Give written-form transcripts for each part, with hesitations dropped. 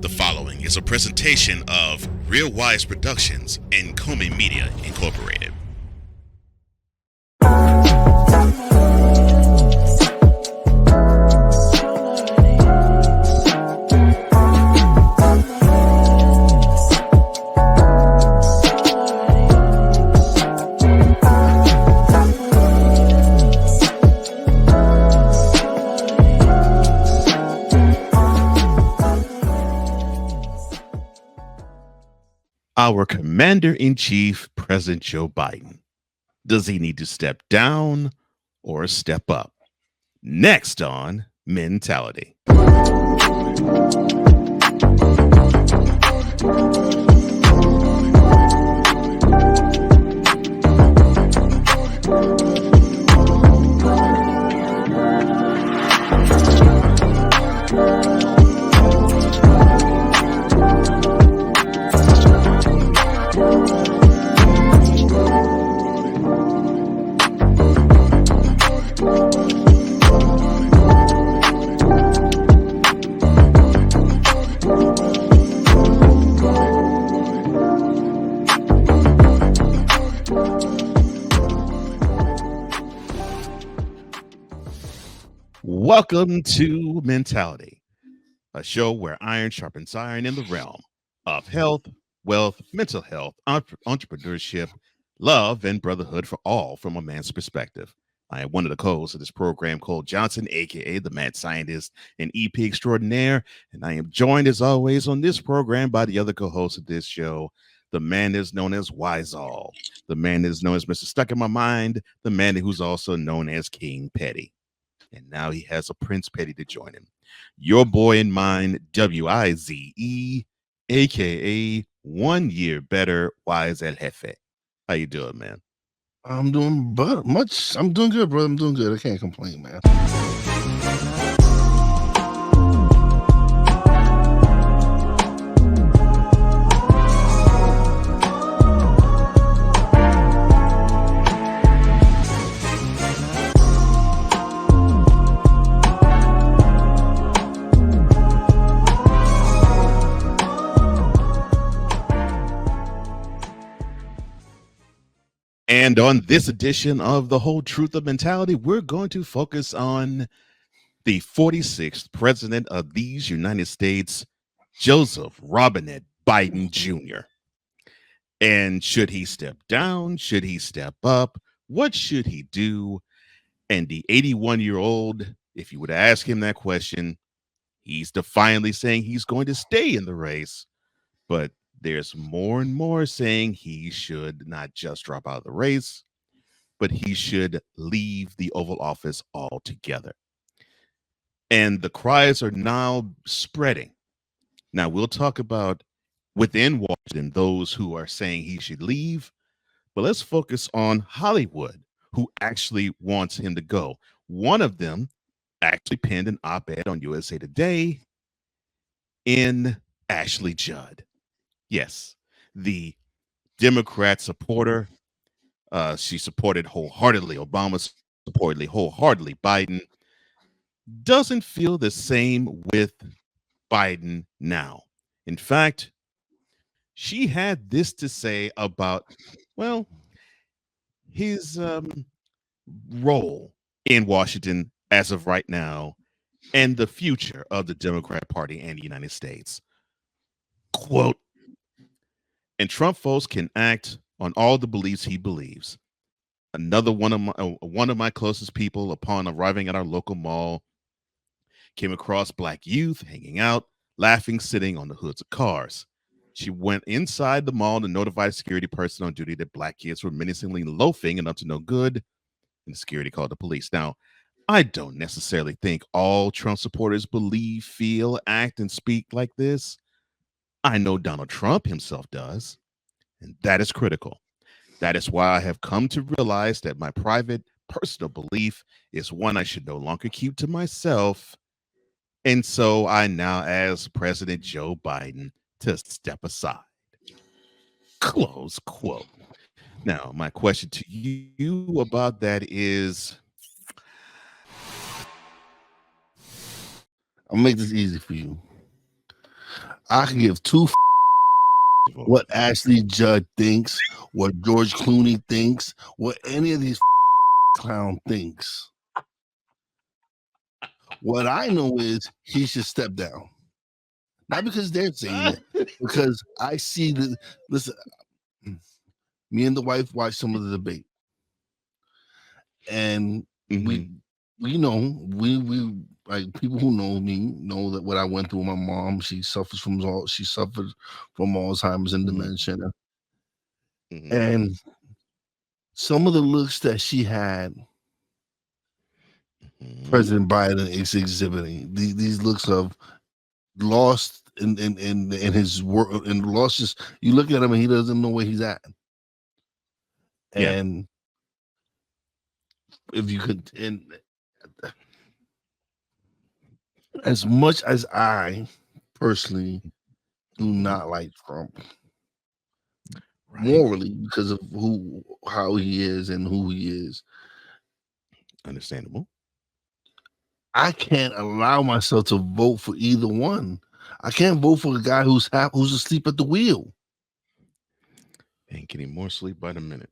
The following is a presentation of Real Wise Productions and Comey Media Incorporated. Our Commander-in-Chief, President Joe Biden. Does he need to step down or step up? Next on Mentality. Welcome to Mentality, a show where iron sharpens iron in the realm of health, wealth, mental health, entrepreneurship, love, and brotherhood for all from a man's perspective. I am one of the co-hosts of this program called Johnson, aka the Mad Scientist and EP Extraordinaire, and I am joined as always on this program by the other co-host of this show, the man that is known as Wiseall, the man that is known as Mr. Stuck in My Mind, the man who's also known as King Petty. And now he has a Prince Petty to join him. Your boy and mine, WIZE, aka 1 year better, Wise El Jefe. How you doing, man? I'm doing good, bro. I'm doing good. I can't complain, man. And on this edition of The Whole Truth of Mentality, we're going to focus on the 46th president of these United States, Joseph Robinette Biden Jr. And should he step down? Should he step up? What should he do? And the 81-year-old, if you would ask him that question, he's defiantly saying he's going to stay in the race. But there's more and more saying he should not just drop out of the race, but he should leave the Oval Office altogether. And the cries are now spreading. Now, we'll talk about within Washington those who are saying he should leave, but let's focus on Hollywood, who actually wants him to go. One of them actually penned an op-ed on USA Today in Ashley Judd. Yes, the Democrat supporter. She supported wholeheartedly Obama, supported wholeheartedly Biden. Doesn't feel the same with Biden now. In fact, she had this to say about, well, his role in Washington as of right now and the future of the Democrat Party and the United States. Quote, and Trump folks can act on all the beliefs he believes. Another one of my closest people, upon arriving at our local mall, came across black youth hanging out, laughing, sitting on the hoods of cars. She went inside the mall to notify a security person on duty that black kids were menacingly loafing and up to no good, and the security called the police. Now, I don't necessarily think all Trump supporters believe, feel, act, and speak like this. I know Donald Trump himself does, and that is critical. That is why I have come to realize that my private, personal belief is one I should no longer keep to myself. And so I now ask President Joe Biden to step aside. Close quote. Now, my question to you about that is, I'll make this easy for you. I can give what Ashley Judd thinks, what George Clooney thinks, what any of these clown thinks. What I know is he should step down. Not because they're saying it, because I see the listen. Me and the wife watched some of the debate, and we like people who know me know that what I went through with my mom. She suffered from Alzheimer's and dementia, and some of the looks that she had, President Biden is exhibiting these looks of lost in his work and lost. Just you look at him and he doesn't know where he's at. And if you could, and as much as I personally do not like Trump morally because of how he is and who he is, understandable. I can't allow myself to vote for either one. I can't vote for a guy who's asleep at the wheel. Ain't getting more sleep by the minute.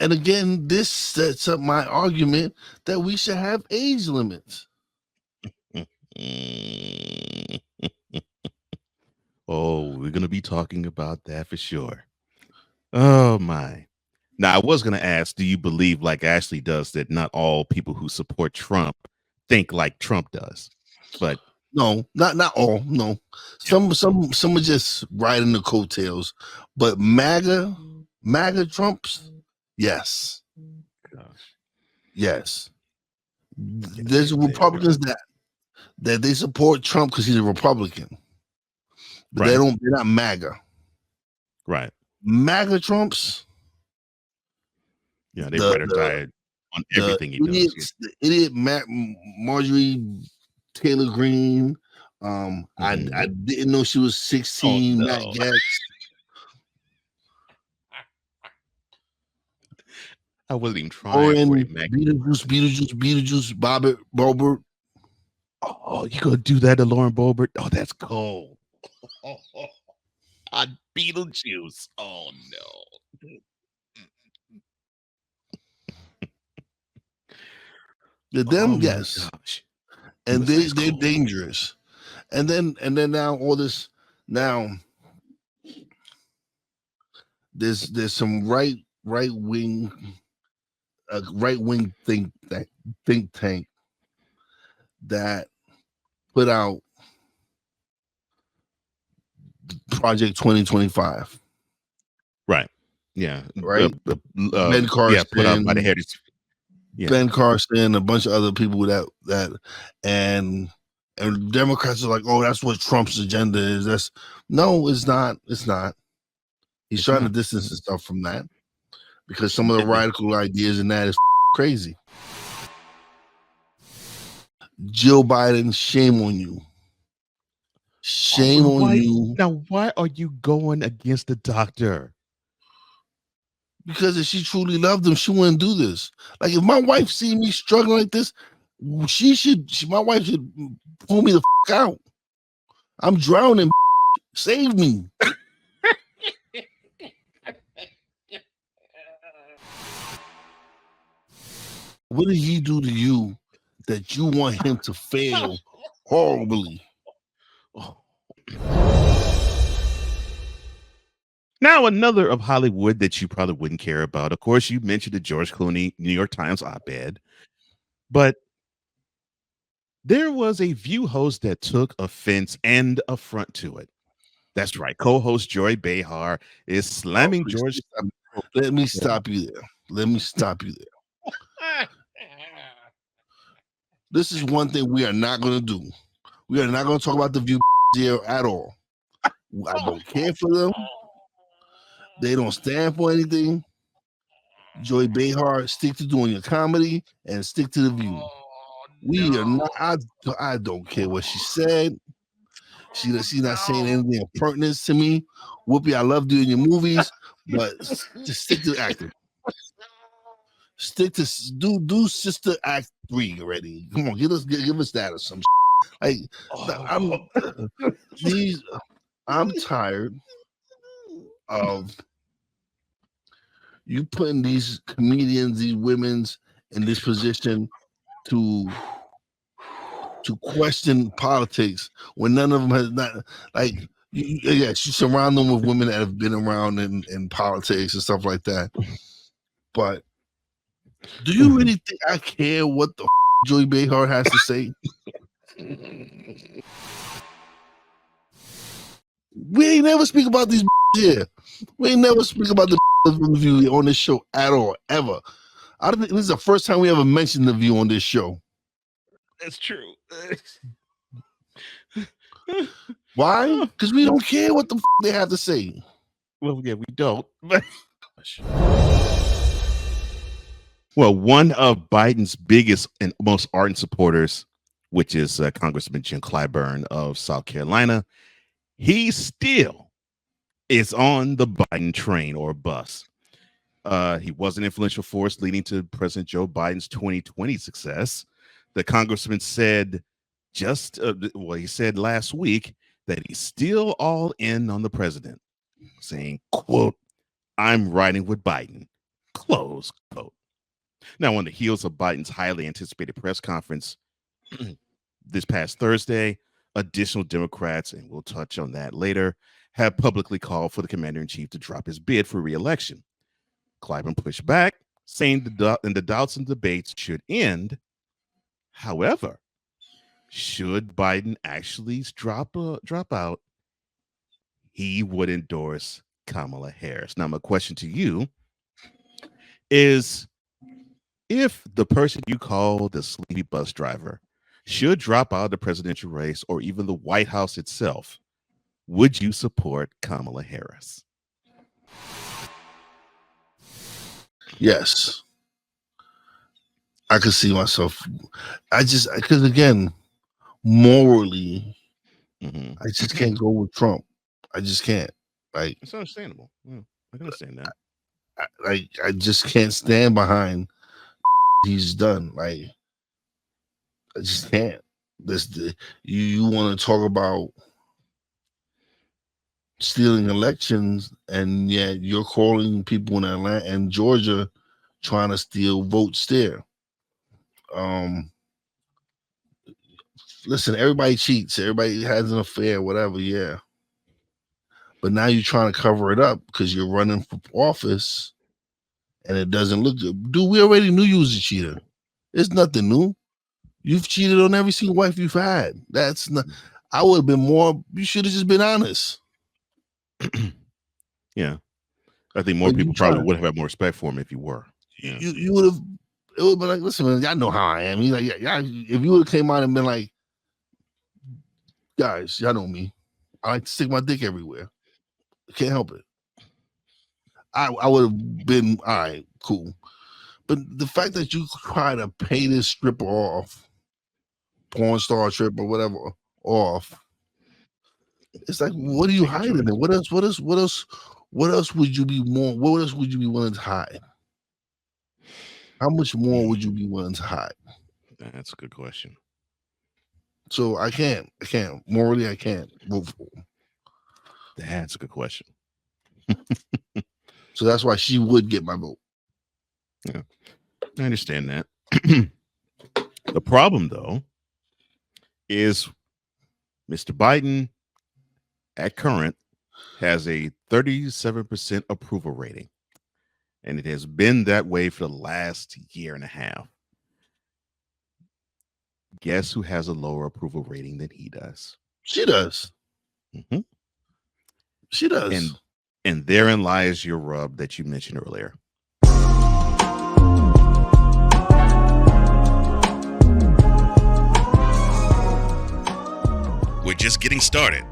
And again, this sets up my argument that we should have age limits. Oh, we're going to be talking about that for sure. Oh, my. Now, I was going to ask, do you believe, like Ashley does, that not all people who support Trump think like Trump does? But no, not all. No, some are just riding the coattails. But MAGA Trumps, yes, yes. There's Republicans that they support Trump because he's a Republican. But they're not MAGA. Right. MAGA Trumps. Yeah, they ride or die on everything he does. The idiot Marjorie Taylor Greene. I didn't know she was 16. Oh, no. Matt Gaetz. I wasn't even trying for it, Beetlejuice, Boebert. Oh, you gonna do that to Lauren Boebert? Oh, that's cold. On Beetlejuice. Oh no. Yes. And they're dangerous. And then now all this now there's some right wing think tank that put out Project 2025. Right. Yeah. Right. Ben Carson. Put out by the Heritage. Yeah. Ben Carson, a bunch of other people that and Democrats are like, oh, that's what Trump's agenda is. No, it's not. It's not. He's trying to distance himself from that because some of the radical ideas in that is crazy. Jill Biden, shame on you. Shame on you. Now, why are you going against the doctor? Because if she truly loved him, she wouldn't do this. Like if my wife see me struggling like this, my wife should pull me the out. I'm drowning. Save me. What did he do to you that you want him to fail horribly? Now, another of Hollywood that you probably wouldn't care about. Of course, you mentioned the George Clooney New York Times op-ed, but there was a View host that took offense and affront to it. That's right. Co-host Joy Behar is slamming George. Let me stop you there. This is one thing we are not going to do. We are not going to talk about the View here at all. I don't care for them. They don't stand for anything. Joy Behar, stick to doing your comedy and stick to the View. We are not. I don't care what she said. She's not saying anything of pertinence to me. Whoopi, I love doing your movies, but just stick to acting. Stick to do Sister Act 3 already. Come on, give us that or some. Like I'm tired of you putting these comedians, these women's in this position to question politics when none of them has not like yes, you surround them with women that have been around in politics and stuff like that. But do you really think I care what the Joy Behar has to say? We ain't never speak about these here. We ain't never speak about the review on this show at all, ever. I don't think this is the first time we ever mentioned the View on this show. That's true. Why? Because we don't care what the they have to say. Well, yeah, we don't. Well, one of Biden's biggest and most ardent supporters, which is Congressman Jim Clyburn of South Carolina, he still is on the Biden train or bus. He was an influential force leading to President Joe Biden's 2020 success. The congressman said he said last week that he's still all in on the president, saying, quote, "I'm riding with Biden," close quote. Now, on the heels of Biden's highly anticipated press conference this past Thursday, additional Democrats, and we'll touch on that later, have publicly called for the commander-in-chief to drop his bid for re-election. Clyburn pushed back, saying the doubts and debates should end. However, should Biden actually drop out, he would endorse Kamala Harris. Now, my question to you is, if the person you call the sleepy bus driver should drop out of the presidential race or even the White House itself, would you support Kamala Harris? Yes. I could see myself. Because again, morally, I just can't go with Trump. I just can't. Like, it's understandable. Yeah, I can understand that. I just can't stand behind he's done. Like, I just can't. You want to talk about stealing elections, and yet you're calling people in Atlanta and Georgia trying to steal votes there. Listen, everybody cheats. Everybody has an affair, whatever. Yeah. But now you're trying to cover it up because you're running for office and it doesn't look good. Dude, we already knew you was a cheater. It's nothing new. You've cheated on every single wife you've had. That's not, I would have been more, you should have just been honest. Yeah. I think more people probably would have had more respect for him if you were. Yeah. You would have, it would have been like, listen, man, y'all know how I am. He's like, yeah, if you would have came out and been like, guys, y'all know me. I like to stick my dick everywhere. Can't help it. I would have been all right, cool. But the fact that you try to pay this stripper off, porn star stripper, whatever, off, it's like, what are you hiding? What else would you be more? What else would you be willing to hide? How much more would you be willing to hide? That's a good question. So I can't. Morally, I can't vote for him. That's a good question. So that's why she would get my vote. Yeah, I understand that. The problem, though, is Mr. Biden at current has a 37% approval rating, and it has been that way for the last year and a half. Guess who has a lower approval rating than he does? She does. Mm-hmm. She does. And therein lies your rub that you mentioned earlier. We're just getting started.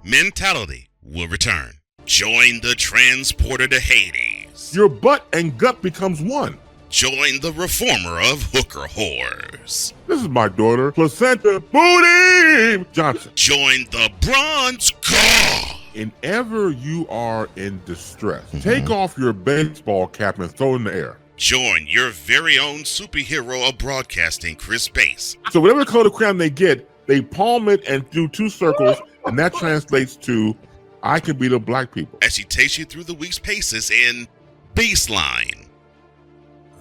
Mentality will return. Join the transporter to Hades. Your butt and gut becomes one. Join the reformer of hooker whores. This is my daughter, Placenta Booty Johnson. Join the bronze car. Whenever you are in distress, take off your baseball cap and throw it in the air. Join your very own superhero of broadcasting, Chris Bass. So whatever color crayon they get, They palm it and do 2 circles, and that translates to I can be the black people. As she takes you through the week's paces in Baseline.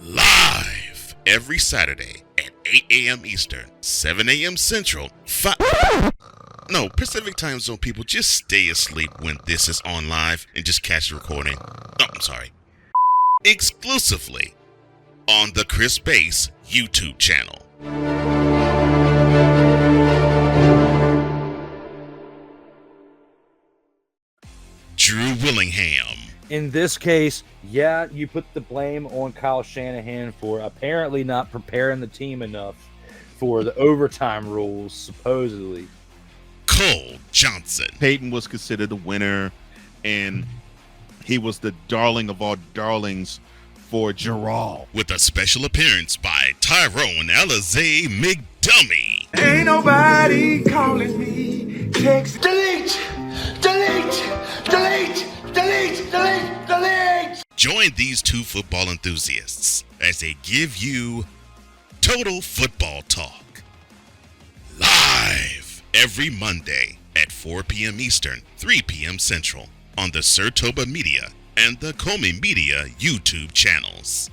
Live every Saturday at 8 a.m. Eastern, 7 a.m. Central, No, Pacific Time Zone people, just stay asleep when this is on live and just catch the recording. Oh, I'm sorry. Exclusively on the Chris Base YouTube channel. Drew Willingham. In this case, yeah, you put the blame on Kyle Shanahan for apparently not preparing the team enough for the overtime rules, supposedly. Cole Johnson. Peyton was considered the winner, and he was the darling of all darlings for Gerald. With a special appearance by Tyrone Alizé McDummy. Ain't nobody calling me. Text. Delete! Join these 2 football enthusiasts as they give you Total Football Talk. Live every Monday at 4 p.m. Eastern, 3 p.m. Central on the Sertoba Media and the Comey Media YouTube channels.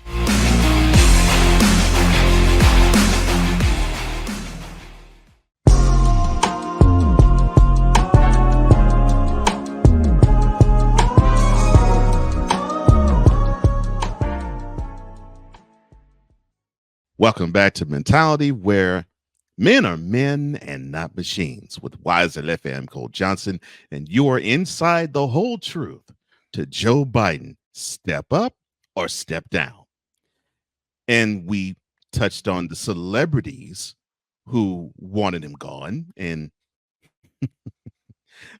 Welcome back to Mentality, where men are men and not machines, with Wiser FM Cole Johnson, and you are inside the whole truth to Joe Biden. Step up or step down. And we touched on the celebrities who wanted him gone, and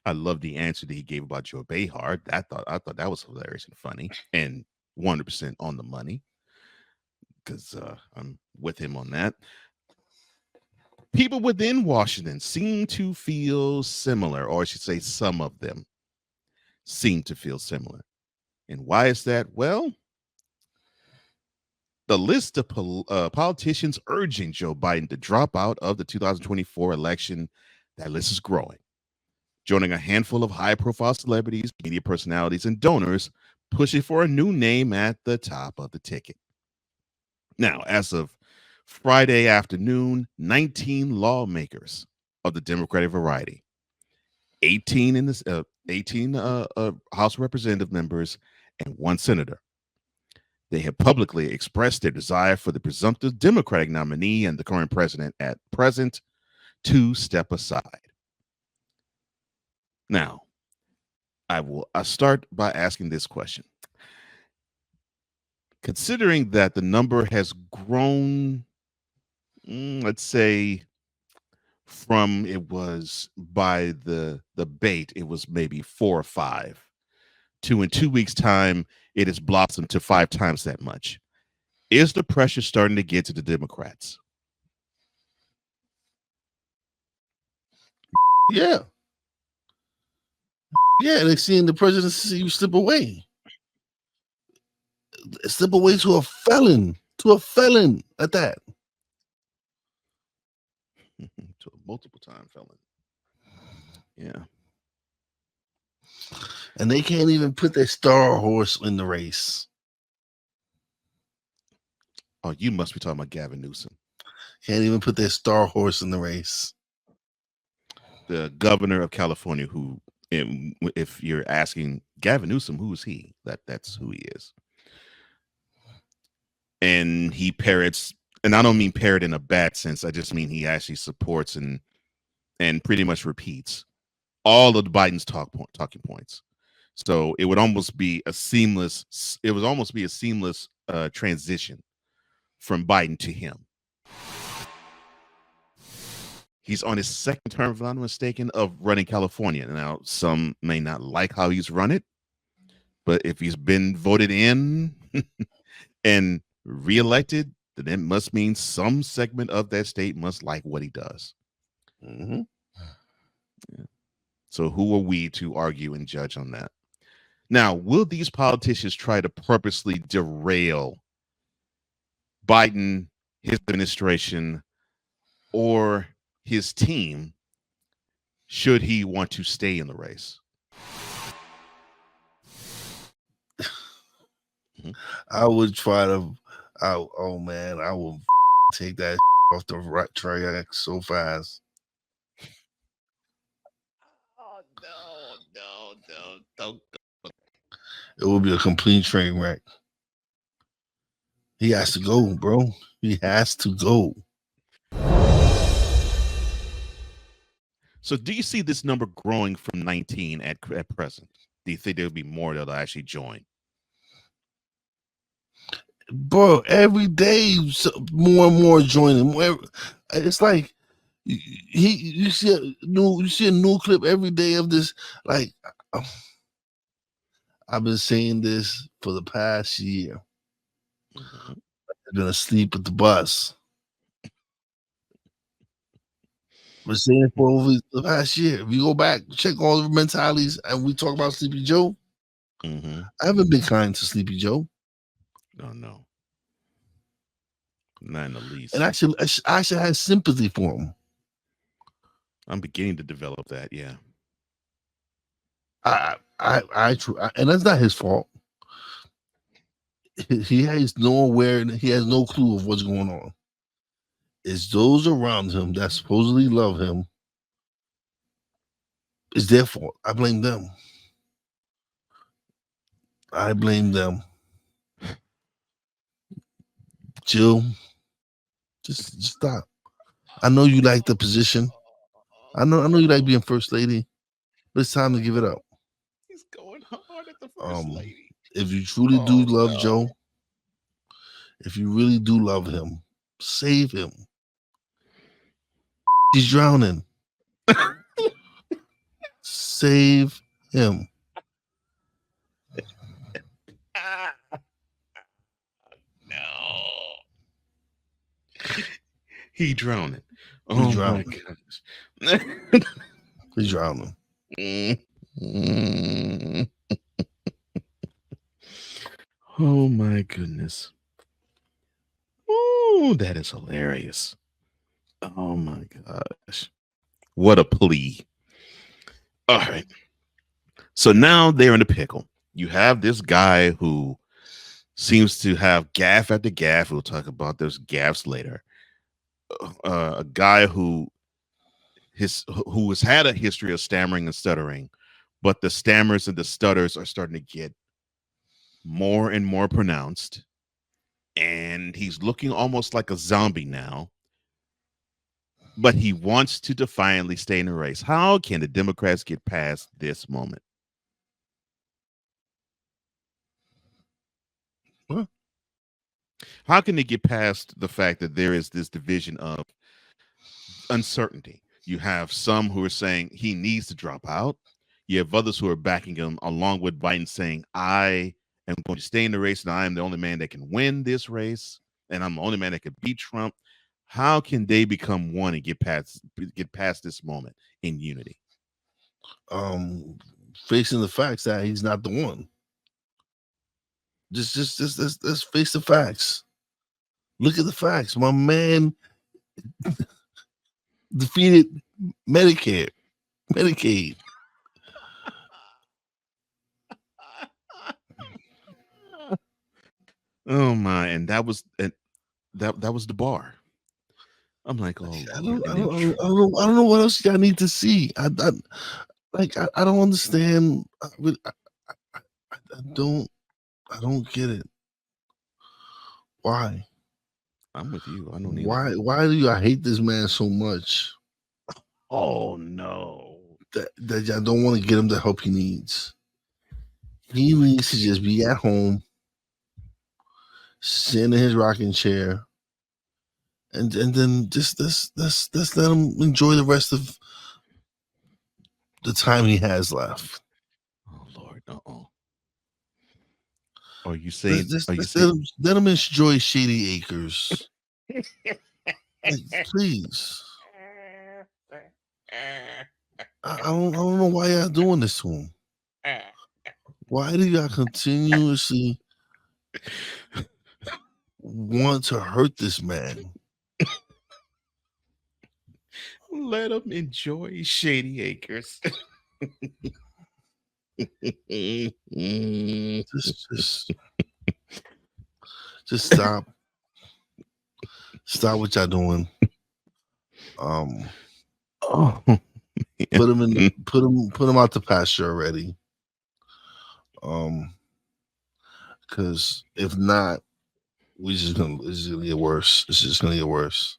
I love the answer that he gave about Joe Behar. I thought that was hilarious and funny, and 100% on the money, because I'm with him on that. People within Washington seem to feel similar, or I should say some of them seem to feel similar. And why is that? Well, the list of politicians urging Joe Biden to drop out of the 2024 election, that list is growing, joining a handful of high-profile celebrities, media personalities, and donors pushing for a new name at the top of the ticket. Now, as of Friday afternoon, 19 lawmakers of the Democratic variety, 18 in this, 18 House Representative members, and 1 senator, they have publicly expressed their desire for the presumptive Democratic nominee and the current president at present to step aside. Now, I'll start by asking this question. Considering that the number has grown, let's say from it was by the debate, it was maybe 4 or 5, to in 2 weeks' time, it has blossomed to 5 times that much. Is the pressure starting to get to the Democrats? Yeah. Yeah, they're seeing the presidency slip away. Slip away to a felon at that. To a multiple-time felon. Yeah. And they can't even put their star horse in the race. Oh, you must be talking about Gavin Newsom. Can't even put their star horse in the race. The governor of California, who, if you're asking Gavin Newsom, who is he? That's who he is. And he parrots, and I don't mean parrot in a bad sense. I just mean he actually supports and pretty much repeats all of the Biden's talking points. So it would almost be a seamless transition from Biden to him. He's on his 2nd term, if I'm not mistaken, of running California. Now, some may not like how he's run it, but if he's been voted in and reelected, then it must mean some segment of that state must like what he does. Mm-hmm. Yeah. So who are we to argue and judge on that? Now, will these politicians try to purposely derail Biden, his administration, or his team should he want to stay in the race? I would try to. I will take that off the right track so fast. Oh no, don't. It will be a complete train wreck. He has to go, bro. He has to go. So, do you see this number growing from 19 at present? Do you think there'll be more that'll actually join? Bro, every day more and more joining. It's like you see a new clip every day of this. Like I've been saying this for the past year. Mhm. I've been asleep at the bus. Been saying it for over the past year. If you go back, check all the mentalities, and we talk about Sleepy Joe. Mm-hmm. I haven't been kind to Sleepy Joe. No, not in the least. And I actually had sympathy for him. I'm beginning to develop that. Yeah. And that's not his fault. He has no awareness. He has no clue of what's going on. It's those around him that supposedly love him. It's their fault. I blame them. Jill, just stop. I know you like the position. I know you like being first lady, but it's time to give it up. He's going hard at the first lady. If you truly do love Joe, if you really do love him, save him. He's drowning. Save him. No. He drowning. He My drowning. gosh. He's drowning. Oh my goodness. Ooh, that is hilarious. Oh my gosh. What a plea. All right. So now they're in a pickle. You have this guy who seems to have gaffe after gaffe. We'll talk about those gaffes later. A guy who has had a history of stammering and stuttering, but the stammers and the stutters are starting to get more and more pronounced, and he's looking almost like a zombie now. But he wants to defiantly stay in the race. How can the Democrats get past this moment? What? How can they get past the fact that there is this division of uncertainty? You have some who are saying he needs to drop out. You have others who are backing him, along with Biden saying, I am going to stay in the race, and I am the only man that can win this race, and I'm the only man that can beat Trump. How can they become one and get past this moment in unity? Facing the facts that he's not the one. Just let's face the facts. Look at the facts. My man defeated Medicaid. Oh my! And that was the bar. I'm like, oh, I don't know what else I need to see. I don't understand. I don't get it. Why? I'm with you. I don't need. Why do I hate this man so much? Oh no! That I don't want to get him the help he needs. He needs to just be at home, sitting in his rocking chair, and then just let's let him enjoy the rest of the time he has left. Oh Lord, Are you saying? Let him enjoy Shady Acres? Please. I don't know why y'all doing this to him. Why do y'all continuously want to hurt this man? Let them enjoy Shady Acres. Just stop. Stop what y'all doing. Oh, Put them out the pasture already. Because if not, it's gonna get worse. It's just gonna get worse.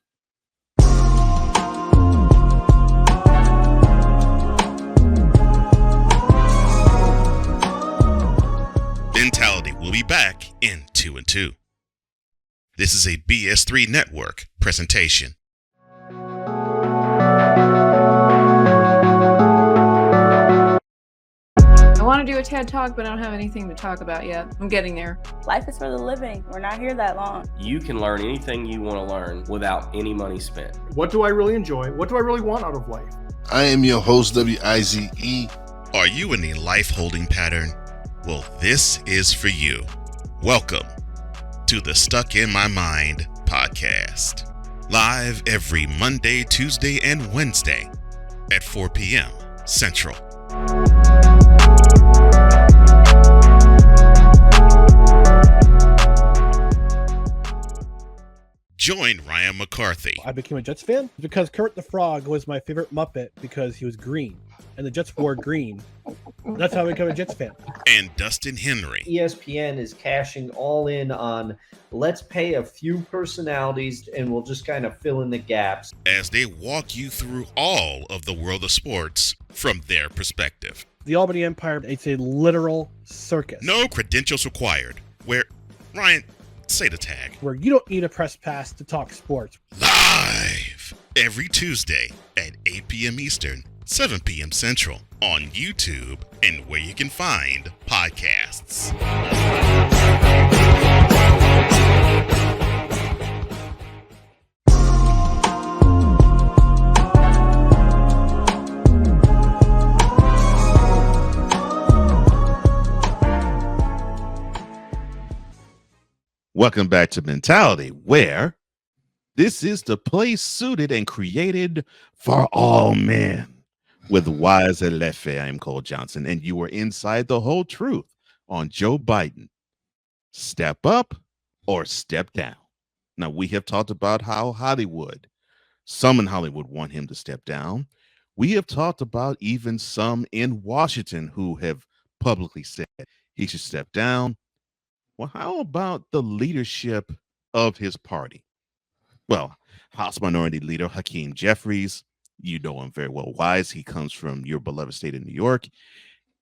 Mentality will be back in 2 and 2. This is a BS3 Network presentation. I want to do a TED Talk, but I don't have anything to talk about yet. I'm getting there. Life is for the living. We're not here that long. You can learn anything you want to learn without any money spent. What do I really enjoy? What do I really want out of life? I am your host, WIZE. Are you in a life holding pattern? Well, this is for you. Welcome to the Stuck in My Mind podcast. Live every Monday, Tuesday, and Wednesday at 4 p.m. Central. Join Ryan McCarthy. I became a Jets fan because Kermit the Frog was my favorite Muppet because he was green, and the Jets wore green. That's how I became a Jets fan. And Dustin Henry. ESPN is cashing all in on let's pay a few personalities and we'll just kind of fill in the gaps. As they walk you through all of the world of sports from their perspective. The Albany Empire, it's a literal circus. No credentials required. Where, Ryan, say the tag. Where you don't need a press pass to talk sports. Live every Tuesday at 8 p.m. Eastern, 7 p.m. Central on YouTube and where you can find podcasts. Welcome back to Mentality, where this is the place suited and created for all men. With Wise Elefe, I am Cole Johnson, and you are inside the whole truth on Joe Biden. Step up or step down. Now, we have talked about how Hollywood, some in Hollywood want him to step down. We have talked about even some in Washington who have publicly said he should step down. Well, how about the leadership of his party? Well, House Minority Leader Hakeem Jeffries, you know him very well, Wise. He comes from your beloved state of New York.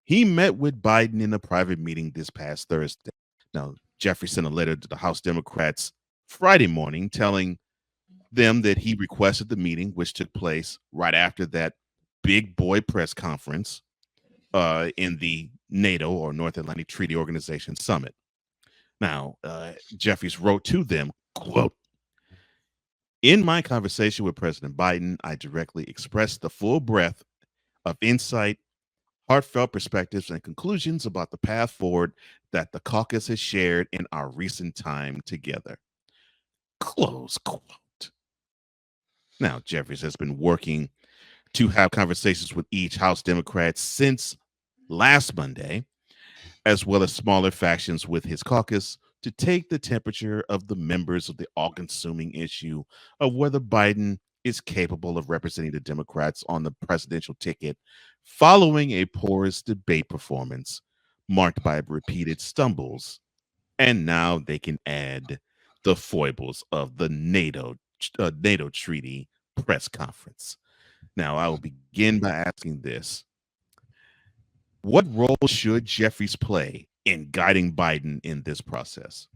He met with Biden in a private meeting this past Thursday. Now, Jeffries sent a letter to the House Democrats Friday morning telling them that he requested the meeting, which took place right after that big boy press conference in the NATO or North Atlantic Treaty Organization summit. Now, Jeffries wrote to them, quote, "In my conversation with President Biden, I directly expressed the full breadth of insight, heartfelt perspectives, and conclusions about the path forward that the caucus has shared in our recent time together." Close quote. Now, Jeffries has been working to have conversations with each House Democrat since last Monday, as well as smaller factions with his caucus, to take the temperature of the members of the all-consuming issue of whether Biden is capable of representing the Democrats on the presidential ticket following a porous debate performance marked by repeated stumbles. And now they can add the foibles of the NATO treaty press conference. Now, I will begin by asking this. What role should Jeffries play in guiding Biden in this process?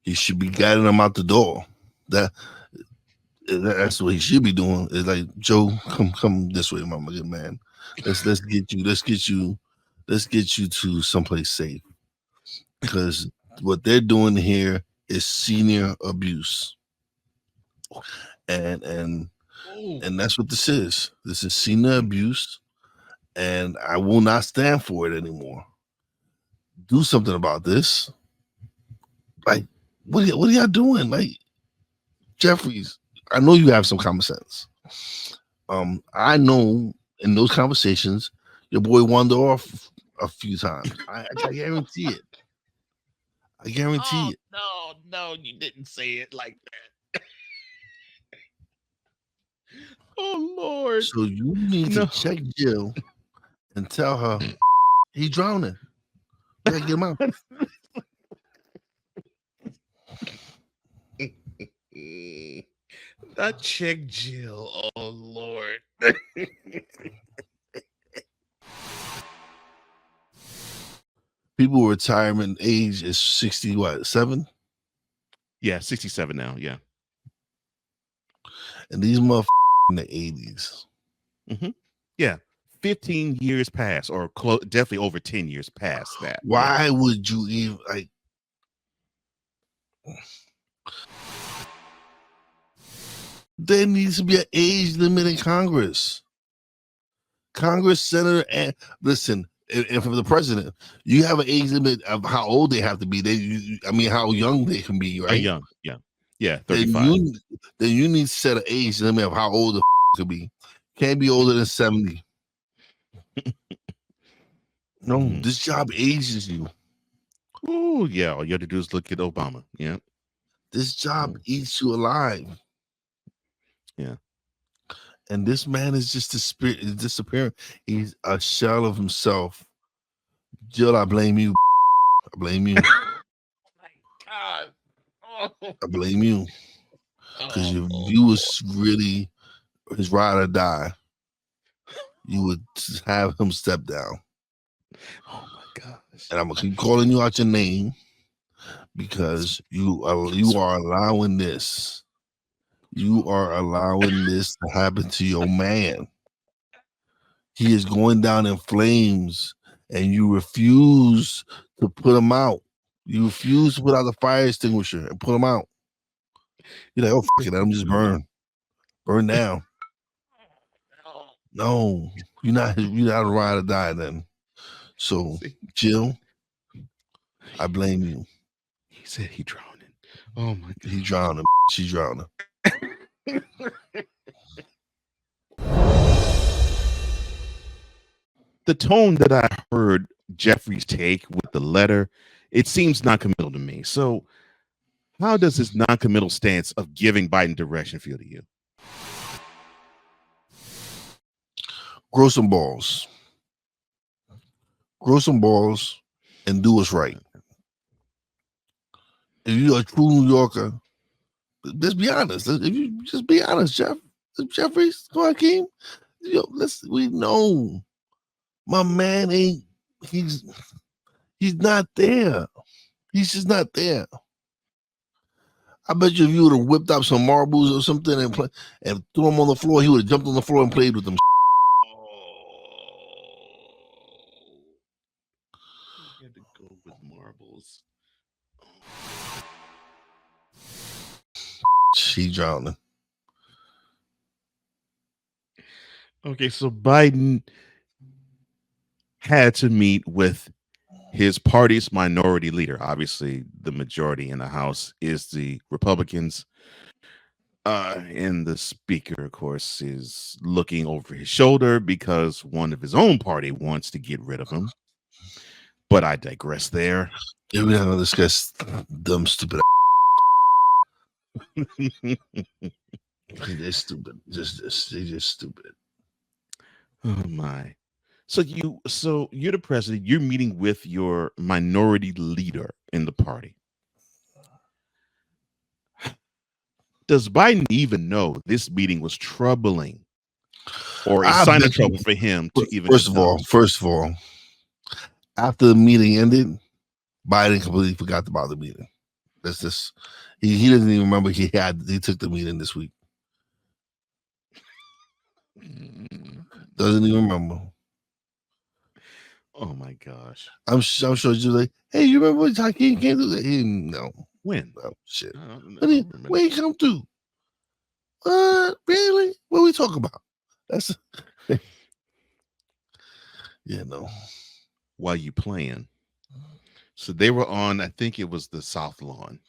He should be guiding them out the door. That's what he should be doing. It's like, Joe, come this way, my good man. Let's get you to someplace safe. Because what they're doing here is senior abuse. And that's what this is. This is senior abuse. And I will not stand for it anymore. Do something about this. Like, what are y'all doing? Like, Jeffries, I know you have some common sense. I know in those conversations, your boy wandered off a few times. I guarantee it. I guarantee it. No, you didn't say it like that. Oh Lord. So you need to check Jill and tell her he's drowning. You gotta get him out. Not check Jill. Oh Lord. People retirement age is 7? Yeah, 67 now. Yeah. And these motherfuckers in the 80s. Yeah. 15 years past, or definitely over 10 years past that. Why would you even like? There needs to be an age limit in Congress. Congress, senator, and listen, and for the president, you have an age limit of how old they have to be. How young they can be, right? Young, yeah, 35. Then you need to set an age limit of how old the could be. Can't be older than 70. No, this job ages you. Oh yeah, all you have to do is look at Obama. Yeah, this job eats you alive. Yeah, and this man is just disappearing. He's a shell of himself. Jill, I blame you. I blame you. God. I blame you. Because if you was really his ride or die, you would have him step down. Oh my gosh. And I'm gonna keep calling you out your name because you are allowing this. You are allowing this to happen to your man. He is going down in flames, and you refuse to put him out. You refuse to put out the fire extinguisher and put him out. You're like, oh, fuck it, let him just burn down. No, you're not a ride or die then. So, Jill, I blame you. He said he drowning. Oh my God. He drowning. She's drowning. The tone that I heard Jeffrey's take with the letter, it seems non-committal to me. So how does this non-committal stance of giving Biden direction feel to you? Grow some balls. Grow some balls and do what's right. If you're a true New Yorker, let's be honest. If you just be honest, Jeffries, Joaquin, we know my man he's not there. He's just not there. I bet you if you would have whipped up some marbles or something and threw them on the floor, he would have jumped on the floor and played with them. You had to go with marbles. She drowning. Okay, so Biden had to meet with his party's minority leader. Obviously, the majority in the House is the Republicans. And the speaker, of course, is looking over his shoulder because one of his own party wants to get rid of him. But I digress there. Yeah, we're not going to discuss dumb, stupid. They're stupid. They're just stupid. Oh my. So you're the president, you're meeting with your minority leader in the party. Does Biden even know this meeting was troubling? Or a sign of trouble for him to even First of all, after the meeting ended, Biden completely forgot about the meeting. That's just he doesn't even remember he took the meeting this week. Doesn't even remember. Oh my gosh. I'm sure you're like, hey, you remember when Hakeem came to that? No. When? Oh shit. Where he come to? Really? What are we talking about? That's yeah, no. While you playing. So they were on, I think it was the South Lawn.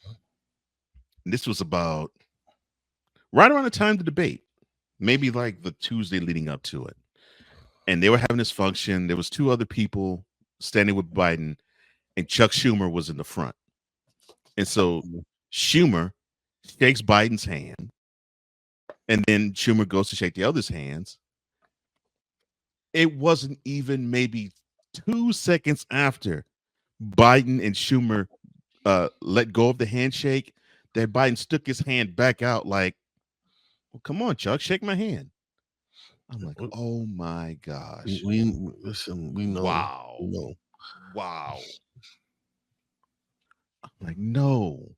And this was about right around the time of the debate, maybe like the Tuesday leading up to it. And they were having this function. There was two other people standing with Biden, and Chuck Schumer was in the front. And so Schumer shakes Biden's hand, and then Schumer goes to shake the other's hands. It wasn't even maybe 2 seconds after Biden and Schumer let go of the handshake that Biden stuck his hand back out like, well, come on, Chuck, shake my hand. I'm like, oh my gosh. We listen, we know. Wow. We know. Wow. I'm like, no.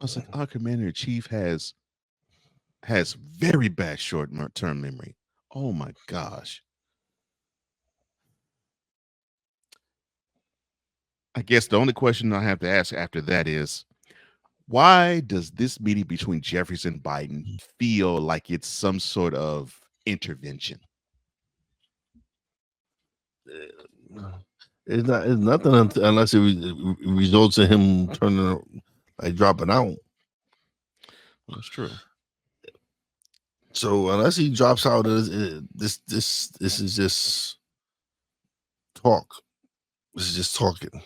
I was like, our commander-in-chief has very bad short-term memory. Oh my gosh. I guess the only question I have to ask after that is, why does this meeting between Jeffries and Biden feel like it's some sort of intervention? It's nothing unless it results in him turning like dropping out. That's true. So unless he drops out, this is just talk. This is just talking.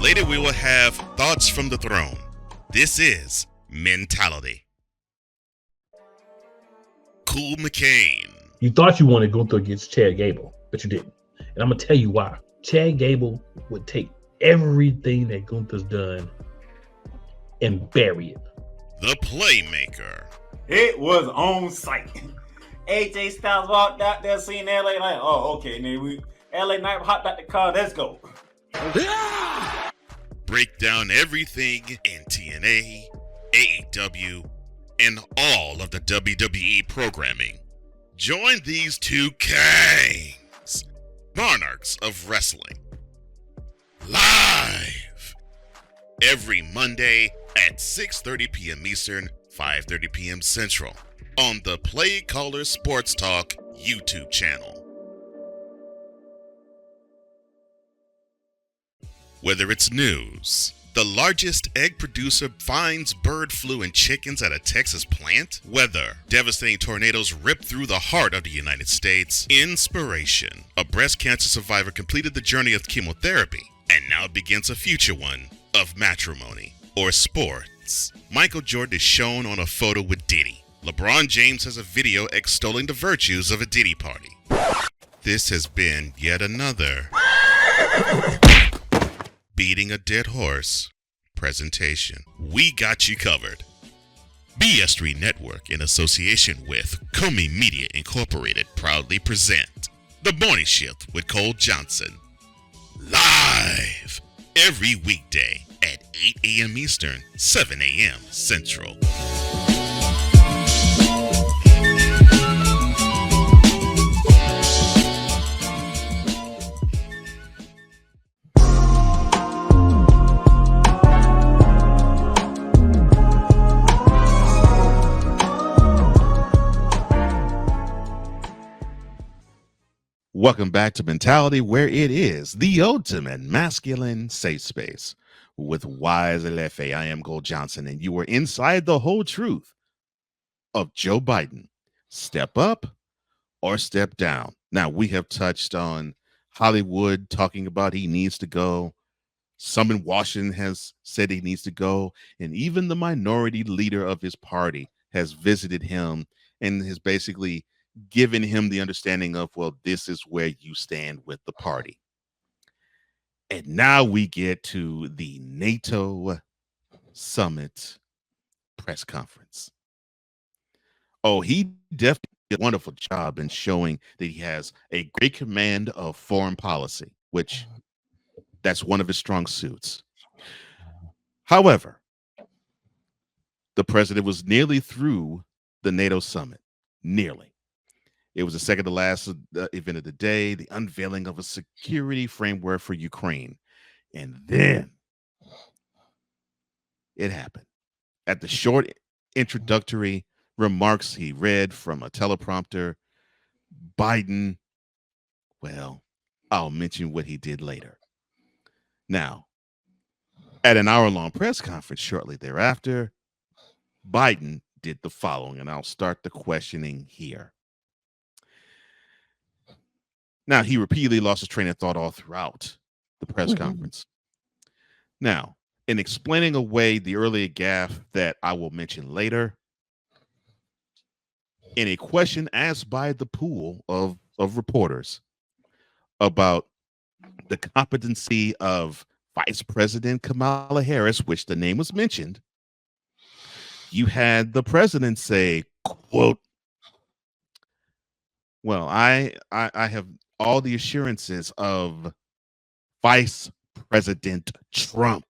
Later, we will have thoughts from the throne. This is Mentality. Cool McCain. You thought you wanted Gunther against Chad Gable, but you didn't. And I'm going to tell you why. Chad Gable would take everything that Gunther's done and bury it. The Playmaker. It was on site. AJ Styles walked out there seeing LA Knight. Oh, okay. Then LA Knight hopped out the car. Let's go. Break down everything in TNA, AEW, and all of the WWE programming. Join these two kings, monarchs of wrestling, live every Monday at 6:30 p.m. Eastern, 5:30 p.m. Central on the Play Caller Sports Talk YouTube channel. Whether it's news, the largest egg producer finds bird flu in chickens at a Texas plant, weather, devastating tornadoes rip through the heart of the United States, inspiration, a breast cancer survivor completed the journey of chemotherapy and now begins a future one of matrimony, or sports. Michael Jordan is shown on a photo with Diddy. LeBron James has a video extolling the virtues of a Diddy party. This has been yet another Beating a Dead Horse presentation. We got you covered. BS3 Network, in association with Comey Media Incorporated, proudly present The Morning Shift with Cole Johnson. Live every weekday at 8 a.m. Eastern, 7 a.m. Central. Welcome back to Mentality, where it is the ultimate masculine safe space with Wise LFA. I am Gold Johnson, and you are inside the whole truth of Joe Biden. Step up or step down. Now, we have touched on Hollywood talking about he needs to go. Some in Washington has said he needs to go. And even the minority leader of his party has visited him and has basically given him the understanding of, well, this is where you stand with the party. And now we get to the NATO summit press conference. Oh, he definitely did a wonderful job in showing that he has a great command of foreign policy, which that's one of his strong suits. However, the president was nearly through the NATO summit. Nearly. It was the second to last event of the day, the unveiling of a security framework for Ukraine. And then it happened. At the short introductory remarks he read from a teleprompter, Biden, well, I'll mention what he did later. Now, At an hour-long press conference shortly thereafter, Biden did the following, and I'll start the questioning here. Now, he repeatedly lost his train of thought all throughout the press conference. Now, in explaining away the earlier gaffe that I will mention later, in a question asked by the pool of reporters about the competency of Vice President Kamala Harris, which the name was mentioned, you had the president say, quote, well, I have all the assurances of Vice President Trump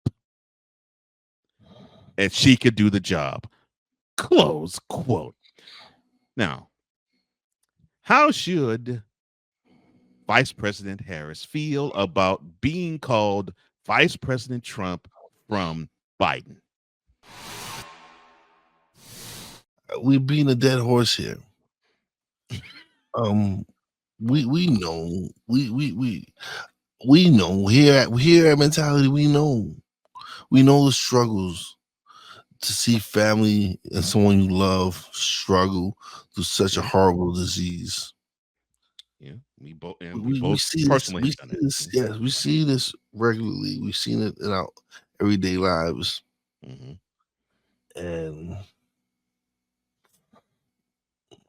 and she could do the job, close quote. Now, how should Vice President Harris feel about being called Vice President Trump from Biden? We're being a dead horse here. We know we know here at Mentality, we know the struggles to see family and someone you love struggle through such a horrible disease. Yeah, we see personally this, have done it. Yes, we see this regularly. We've seen it in our everyday lives. And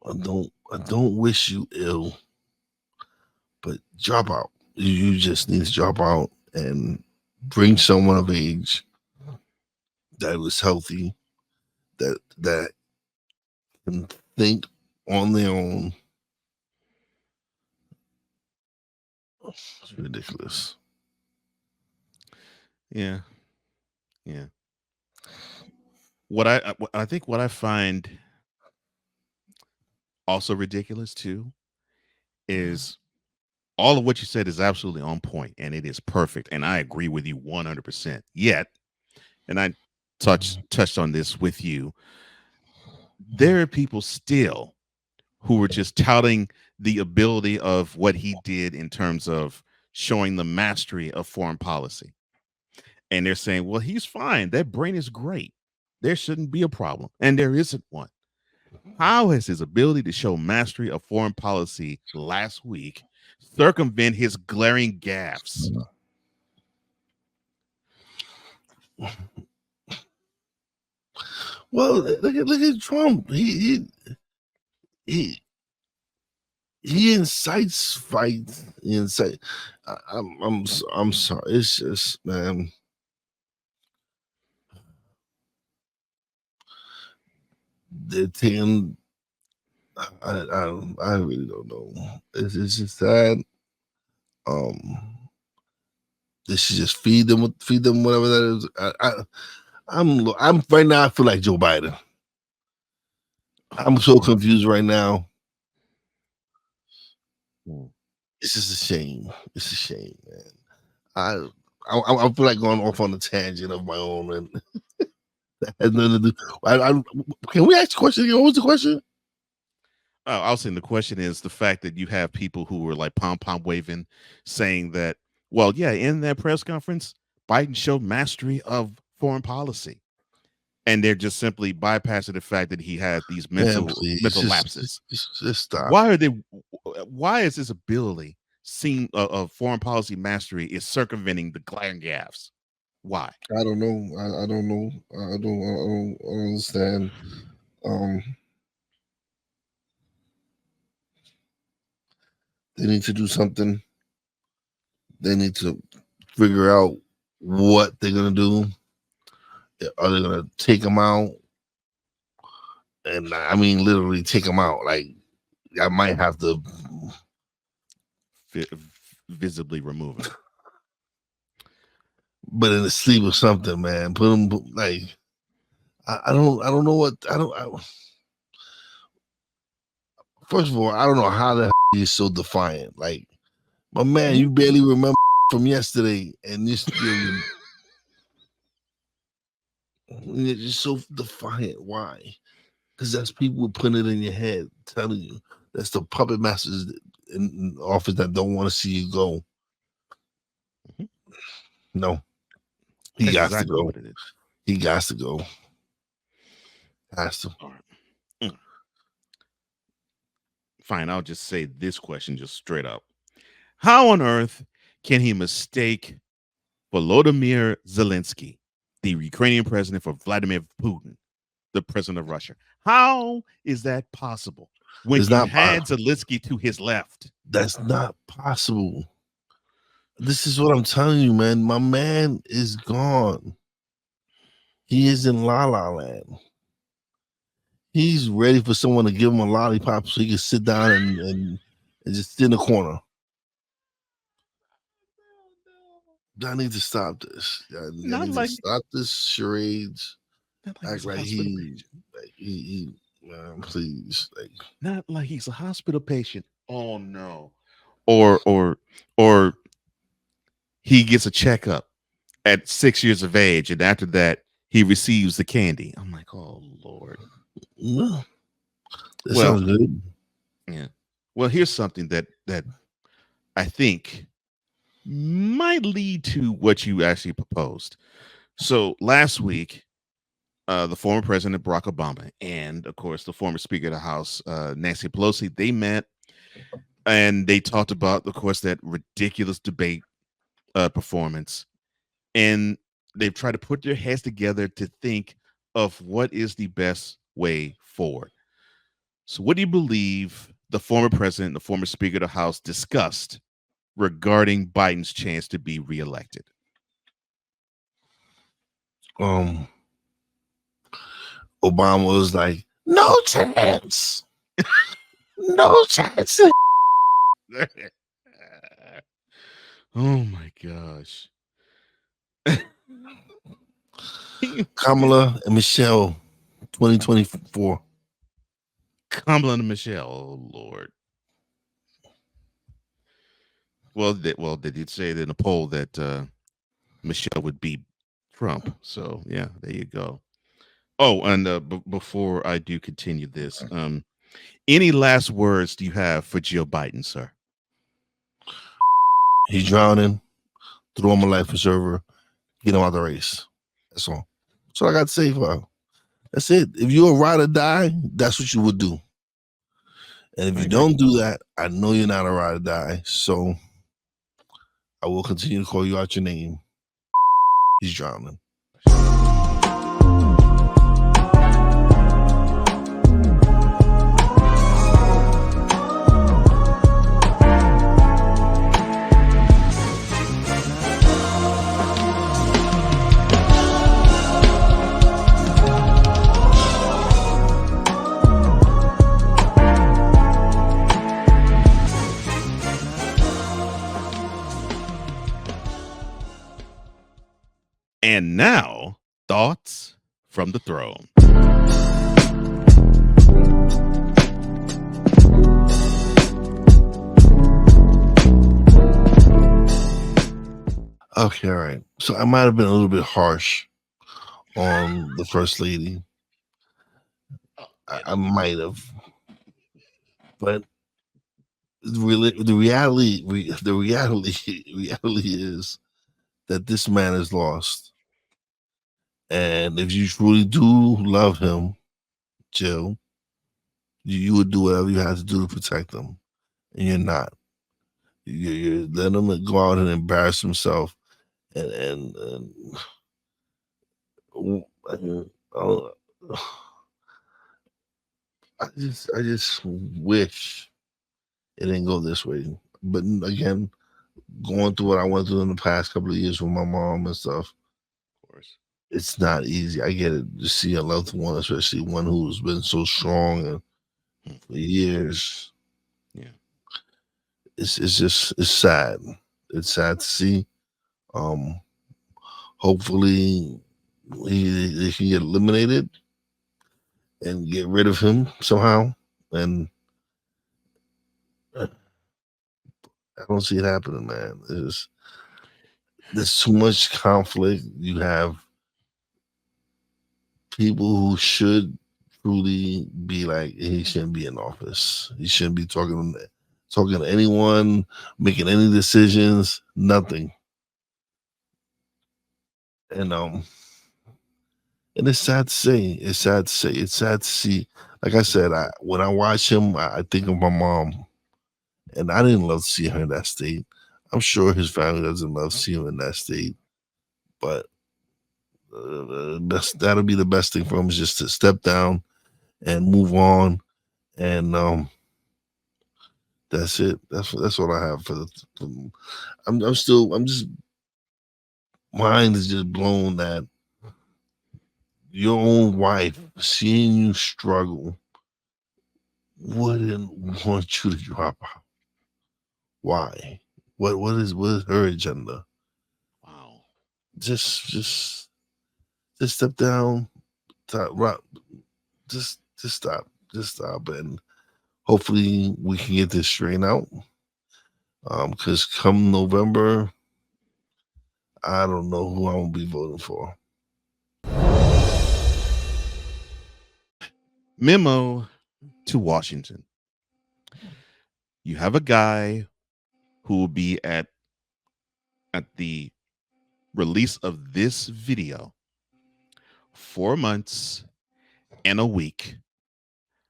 I don't wish you ill, but drop out. You just need to drop out and bring someone of age that was healthy, that can think on their own. It's ridiculous. Yeah. What I think what I find also ridiculous too is all of what you said is absolutely on point and it is perfect, and I agree with you 100%. Yet, and I touched on this with you, there are people still who are just touting the ability of what he did in terms of showing the mastery of foreign policy. And they're saying, well, he's fine. That brain is great. There shouldn't be a problem. And there isn't one. How has his ability to show mastery of foreign policy last week circumvent his glaring gaffes? Well, look at Trump. He incites fights. I'm sorry. It's just, man. They're taking. I really don't know. It's just sad. They should just feed them whatever that is. I'm right now. I feel like Joe Biden. I'm so confused right now. It's just a shame. It's a shame, man. I feel like going off on a tangent of my own, and that has nothing to do. Can we ask the question again? What was the question? Oh, I was saying the question is the fact that you have people who were like pom waving, saying that, well, yeah, in that press conference, Biden showed mastery of foreign policy, and they're just simply bypassing the fact that he had these mental lapses. Just stop. Why is this ability seen of foreign policy mastery is circumventing the glaring gaffes? Why? I don't know. I don't know. I don't understand. They need to do something. They need to figure out what they're gonna do. Are they gonna take them out? And I mean, literally take them out. Like, I might have to visibly remove it. But in the sleep or something, man. Put them like I don't know what First of all, I don't know how the he is so defiant. Like, my man, you barely remember from yesterday, and this you're just so defiant. Why? Because that's people putting it in your head, telling you. That's the puppet masters in office that don't want to see you go. No. He That's got exactly to go. what it is. He got to go. Has to. Fine, I'll just say this question just straight up. How on earth can he mistake Volodymyr Zelensky, the Ukrainian president, for Vladimir Putin, the president of Russia? How is that possible when It's you not had Zelensky to his left? That's not possible. This is what I'm telling you, man. My man is gone. He is in La La Land. He's ready for someone to give him a lollipop so he can sit down and just sit in the corner. I need to stop this. I Not need like- to stop this charades. Not like Act he's a like hospital he man, please. Like, Not like he's a hospital patient. Oh no. Or he gets a checkup at 6 years of age, and after that he receives the candy. I'm like, oh Lord. no. That Well, sounds good. Yeah. Well, here's something that I think might lead to what you actually proposed. So last week, the former President Barack Obama and, of course, the former Speaker of the House, Nancy Pelosi, they met and they talked about, of course, that ridiculous debate performance. And they've tried to put their heads together to think of what is the best way forward. So what do you believe the former president, the former Speaker of the House discussed regarding Biden's chance to be reelected? Obama was like, no chance. No chance. Oh my gosh. Kamala and Michelle, 2024. Kamala and Michelle, oh Lord. Well, they did say in a poll that Michelle would beat Trump. So yeah, there you go. Oh, and before I do continue this, any last words do you have for Joe Biden, sir? He's drowning. Throw him a life preserver. Get him out of the race. That's all. That's all I got to say for him. That's it. If you're a ride or die, that's what you would do. And if you don't do that, I know you're not a ride or die. So I will continue to call you out your name. He's drowning. And now, thoughts from the throne. Okay, all right. So I might have been a little bit harsh on the first lady. I might have, but the reality is that this man is lost. And if you truly do love him, Jill, you would do whatever you have to do to protect him, and you're not. You're letting him go out and embarrass himself, and I just wish it didn't go this way. But again, going through what I went through in the past couple of years with my mom and stuff, Of course, it's not easy. I get it. To see a loved one, especially one who's been so strong and for years. Yeah, it's sad. It's sad to see. Hopefully they can get eliminated and get rid of him somehow. And I don't see it happening, man. There's too much conflict. You have people who should truly be like, he shouldn't be in office. He shouldn't be talking to anyone, making any decisions, nothing. And it's sad to say. It's sad to say. It's sad to see. Like I said, when I watch him, I think of my mom, and I didn't love to see her in that state. I'm sure his family doesn't love to see him in that state, but that'll be the best thing for him, is just to step down and move on. And that's it. That's what I have for the. I'm just mind is just blown that your own wife seeing you struggle wouldn't want you to drop out. Why? What is her agenda? Wow. Just step down. Just stop. Just stop, and hopefully we can get this straightened out. Because come November, I don't know who I'm gonna be voting for. Memo to Washington. You have a guy who will be at the release of this video 4 months and a week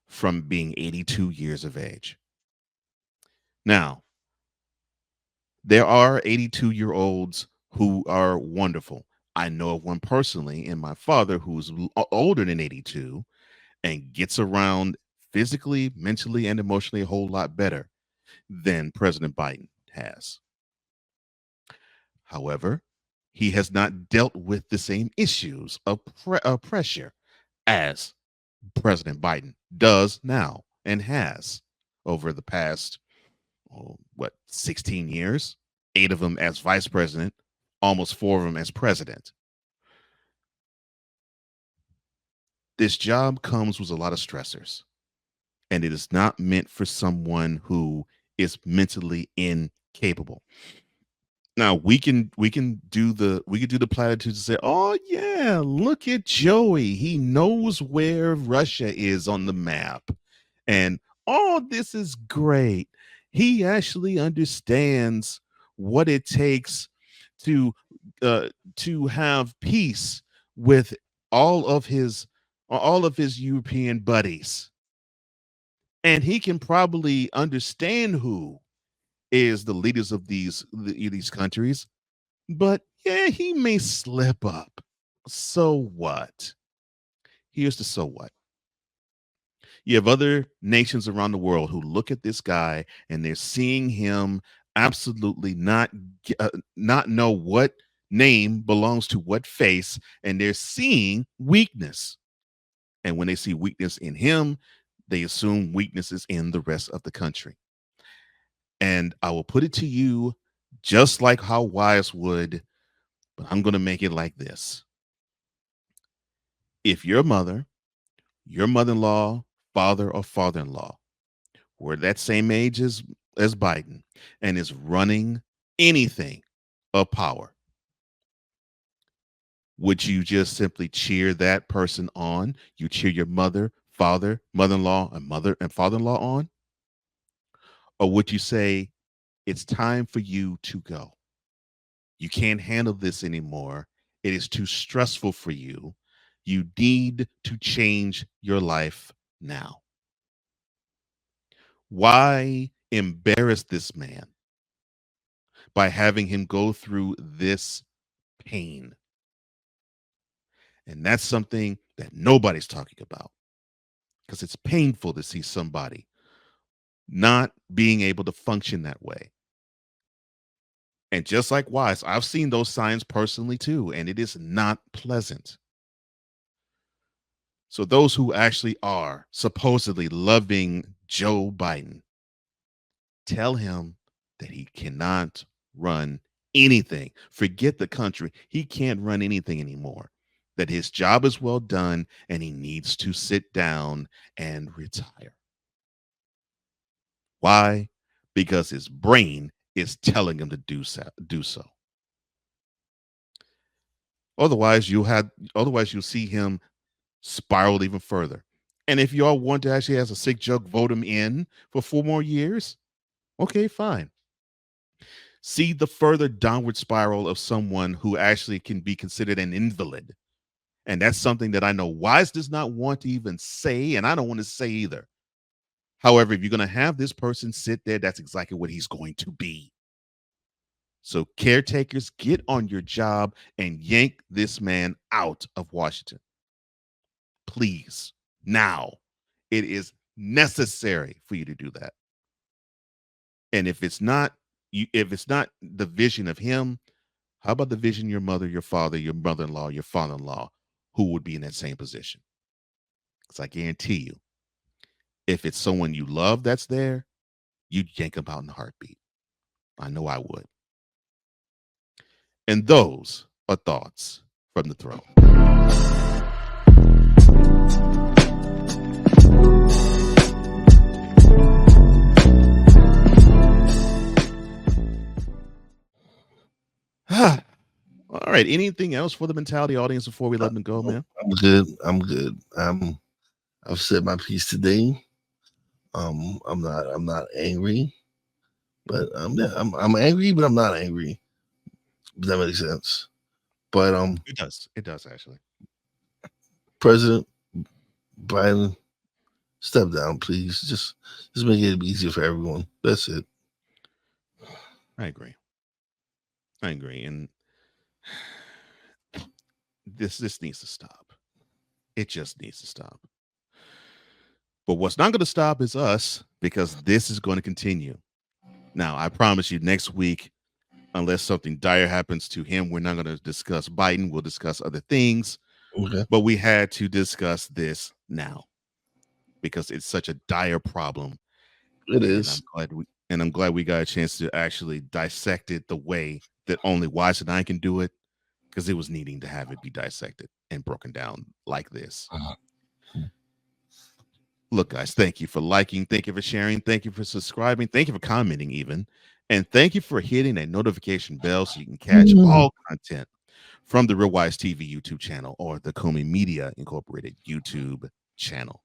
from being 82 years of age. Now, there are 82-year-olds who are wonderful. I know of one personally, and my father, who's older than 82 and gets around physically, mentally, and emotionally a whole lot better than President Biden has. However, he has not dealt with the same issues of pressure as President Biden does now and has over the past, 16 years, 8 of them as vice president, almost 4 of them as president. This job comes with a lot of stressors, and it is not meant for someone who is mentally incapable. Now we can do the platitudes and say, "Oh yeah, look at Joey. He knows where Russia is on the map." And oh, this is great. He actually understands what it takes to have peace with all of his European buddies. And he can probably understand who is the leaders of these countries, but yeah, he may slip up. So what? Here's the so what. You have other nations around the world who look at this guy and they're seeing him absolutely not know what name belongs to what face, and they're seeing weakness. And when they see weakness in him, they assume weaknesses in the rest of the country. And I will put it to you just like how Wise would, but I'm going to make it like this. If your mother, your mother-in-law, father, or father-in-law were that same age as Biden and is running anything of power, would you just simply cheer that person on? You cheer your mother, father, mother-in-law, and father-in-law on? Or would you say, it's time for you to go? You can't handle this anymore. It is too stressful for you. You need to change your life now. Why embarrass this man by having him go through this pain? And that's something that nobody's talking about, because it's painful to see somebody not being able to function that way. And just like Wise, I've seen those signs personally too, and it is not pleasant. So those who actually are supposedly loving Joe Biden, tell him that he cannot run anything. Forget the country. He can't run anything anymore. That his job is well done and he needs to sit down and retire. Why? Because his brain is telling him to do so. Otherwise, you'll see him spiral even further. And if y'all want to actually, as a sick joke, vote him in for 4 more years, okay, fine. see the further downward spiral of someone who actually can be considered an invalid. And that's something that I know Wise does not want to even say, and I don't want to say either. However, if you're going to have this person sit there, that's exactly what he's going to be. So caretakers, get on your job and yank this man out of Washington. Please, now. It is necessary for you to do that. And if it's not the vision of him, how about the vision of your mother, your father, your mother-in-law, your father-in-law, who would be in that same position? Because I guarantee you, if it's someone you love that's there, you'd yank them out in a heartbeat. I know I would. And those are thoughts from the throne. All right. Anything else for the mentality audience before we let them go, man? I'm good. I've said my piece today. I'm not angry, but I'm angry, but I'm not angry. Does that make sense? But it does actually. President Biden, step down, please. Just make it easier for everyone. That's it. I agree. And this needs to stop. It just needs to stop. But what's not going to stop is us, because this is going to continue. Now, I promise you, next week, unless something dire happens to him, we're not going to discuss Biden. We'll discuss other things. Okay. But we had to discuss this now because it's such a dire problem. It is. I'm glad we got a chance to actually dissect it the way that only Wise and I can do it, because it was needing to have it be dissected and broken down like this. Look, guys, thank you for liking. Thank you for sharing. Thank you for subscribing. Thank you for commenting even. And thank you for hitting that notification bell so you can catch all content from the Real Wise TV YouTube channel or the Comey Media Incorporated YouTube channel.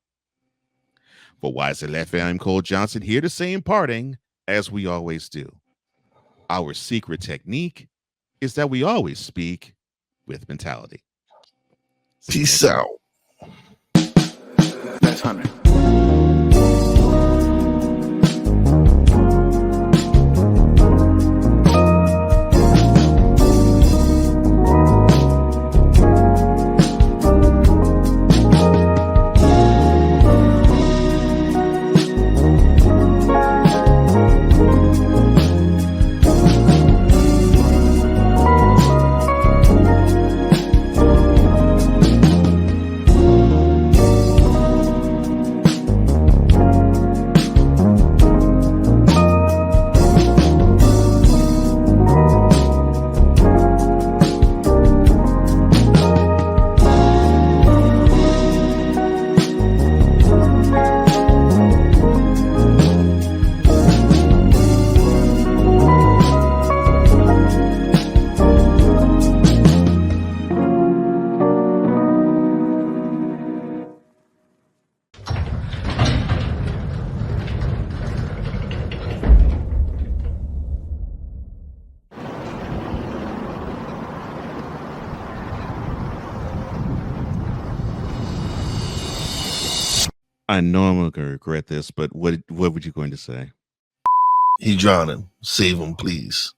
For Wise and Left, I'm Cole Johnson, here to say in parting, as we always do, our secret technique is that we always speak with mentality. Peace out. That's 100. I know I'm going to regret this, but what were you going to say? He drowning. Save him, please.